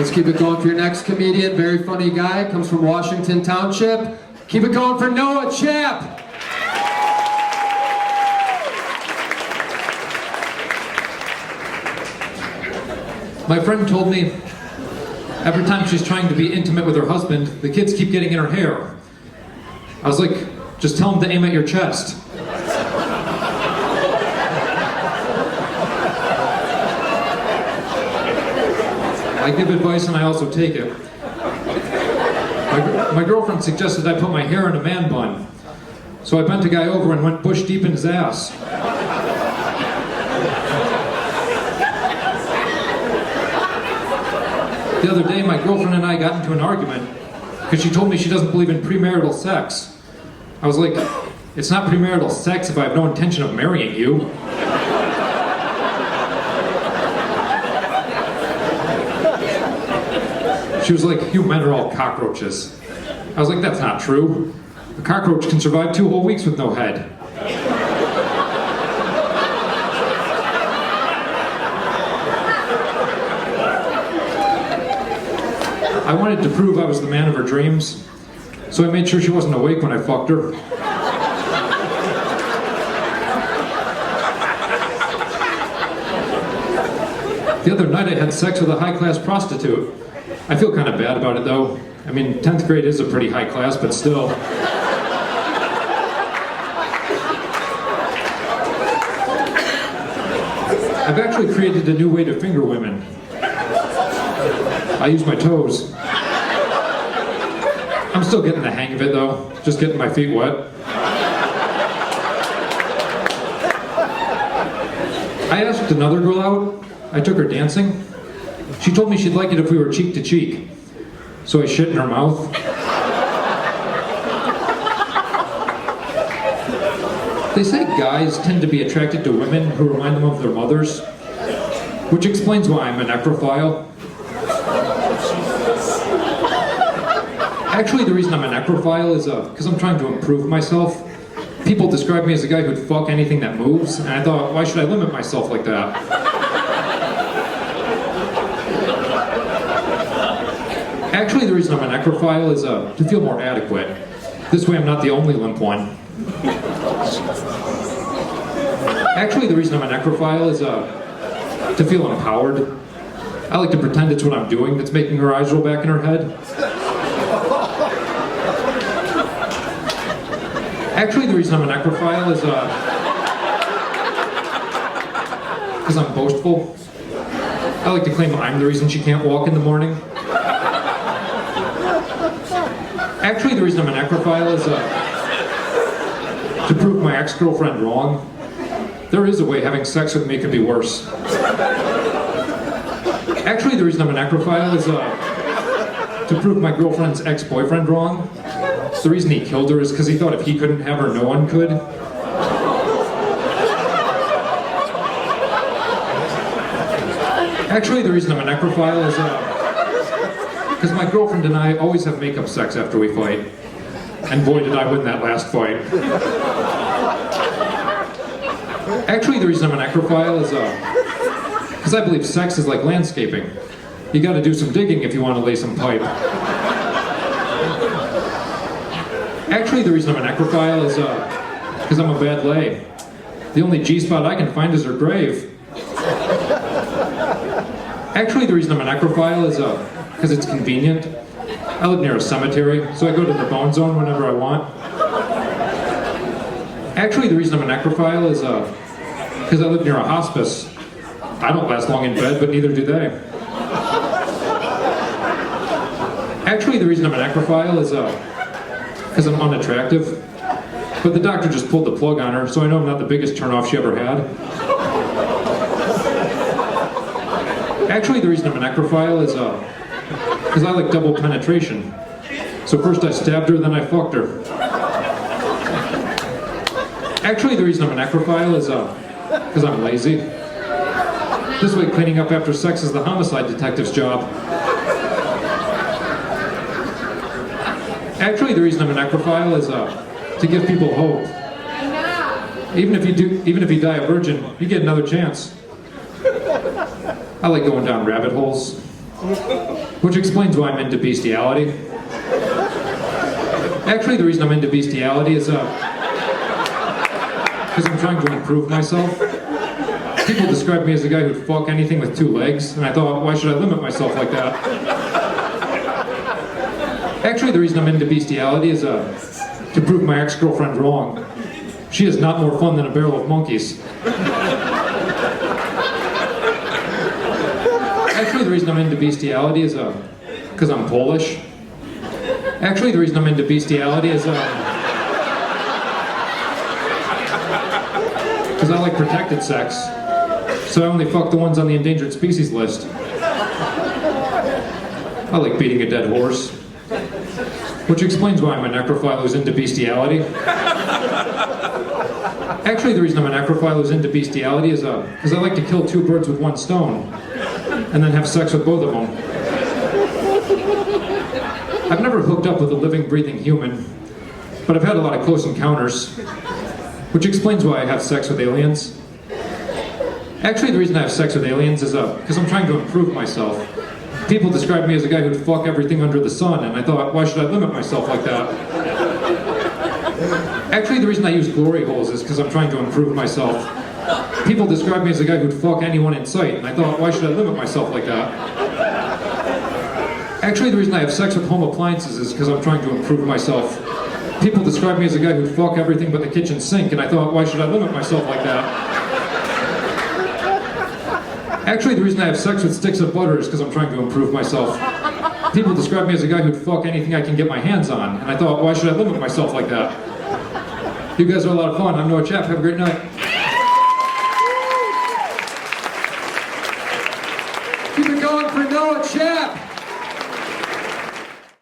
Let's keep it going for your next comedian. Very funny guy, comes from Washington Township. Keep it going for Noah Chapp. My friend told me every time she's trying to be intimate with her husband, the kids keep getting in her hair. I was like, just tell them to aim at your chest. I give advice and I also take it. My girlfriend suggested I put my hair in a man bun. So I bent a guy over and went bush deep in his ass. The other day, my girlfriend and I got into an argument because she told me she doesn't believe in premarital sex. I was like, it's not premarital sex if I have no intention of marrying you. She was like, you men are all cockroaches. I was like, that's not true. A cockroach can survive 2 whole weeks with no head. I wanted to prove I was the man of her dreams, so I made sure she wasn't awake when I fucked her. The other night I had sex with a high-class prostitute. I feel kind of bad about it though. I mean, 10th grade is a pretty high class, but still. I've actually created a new way to finger women. I use my toes. I'm still getting the hang of it though, just getting my feet wet. I asked another girl out. I took her dancing. She told me she'd like it if we were cheek to cheek. So I shit in her mouth. They say guys tend to be attracted to women who remind them of their mothers, which explains why I'm a necrophile. Actually, the reason I'm a necrophile is because I'm trying to improve myself. People describe me as a guy who'd fuck anything that moves, and I thought, why should I limit myself like that? Actually, the reason I'm a necrophile is to feel more adequate. This way I'm not the only limp one. Actually, the reason I'm a necrophile is to feel empowered. I like to pretend it's what I'm doing that's making her eyes roll back in her head. Actually, the reason I'm a necrophile is because I'm boastful. I like to claim I'm the reason she can't walk in the morning. Actually, the reason I'm a necrophile is to prove my ex-girlfriend wrong. There is a way having sex with me could be worse. Actually, the reason I'm a necrophile is to prove my girlfriend's ex-boyfriend wrong. The reason he killed her is because he thought if he couldn't have her, no one could. Actually, the reason I'm a necrophile is because my girlfriend and I always have makeup sex after we fight. And boy, did I win that last fight. Actually, the reason I'm a necrophile is because I believe sex is like landscaping. You gotta do some digging if you want to lay some pipe. Actually, the reason I'm a necrophile is because I'm a bad lay. The only G-spot I can find is her grave. Actually, the reason I'm a necrophile is because it's convenient. I live near a cemetery, so I go to the bone zone whenever I want. Actually, the reason I'm a necrophile is because I live near a hospice. I don't last long in bed, but neither do they. Actually, the reason I'm a necrophile is because I'm unattractive. But the doctor just pulled the plug on her, so I know I'm not the biggest turnoff she ever had. Actually, the reason I'm a necrophile is because I like double penetration. So first I stabbed her, then I fucked her. Actually, the reason I'm a necrophile is because I'm lazy. This way, cleaning up after sex is the homicide detective's job. Actually, the reason I'm a necrophile is to give people hope. Even if you die a virgin, you get another chance. I like going down rabbit holes. Which explains why I'm into bestiality. Actually, the reason I'm into bestiality is because I'm trying to improve myself. People describe me as a guy who'd fuck anything with 2 legs, and I thought, why should I limit myself like that? Actually, the reason I'm into bestiality is to prove my ex-girlfriend wrong. She is not more fun than a barrel of monkeys. Actually, the reason I'm into bestiality is because I'm Polish. Actually, the reason I'm into bestiality is because I like protected sex. So I only fuck the ones on the endangered species list. I like beating a dead horse. Which explains why I'm a necrophile who's into bestiality. Actually, the reason I'm a necrophile who's into bestiality is because I like to kill 2 birds with 1 stone, and then have sex with both of them. I've never hooked up with a living, breathing human, but I've had a lot of close encounters, which explains why I have sex with aliens. Actually, the reason I have sex with aliens is because I'm trying to improve myself. People describe me as a guy who'd fuck everything under the sun, and I thought, why should I limit myself like that? Actually, the reason I use glory holes is because I'm trying to improve myself. People describe me as a guy who'd fuck anyone in sight, and I thought, why should I limit myself like that? Actually, the reason I have sex with home appliances is because I'm trying to improve myself. People describe me as a guy who'd fuck everything but the kitchen sink, and I thought, why should I limit myself like that? Actually, the reason I have sex with sticks of butter is because I'm trying to improve myself. People describe me as a guy who'd fuck anything I can get my hands on, and I thought, why should I limit myself like that? You guys are a lot of fun. I'm Noah Chapp. Have a great night.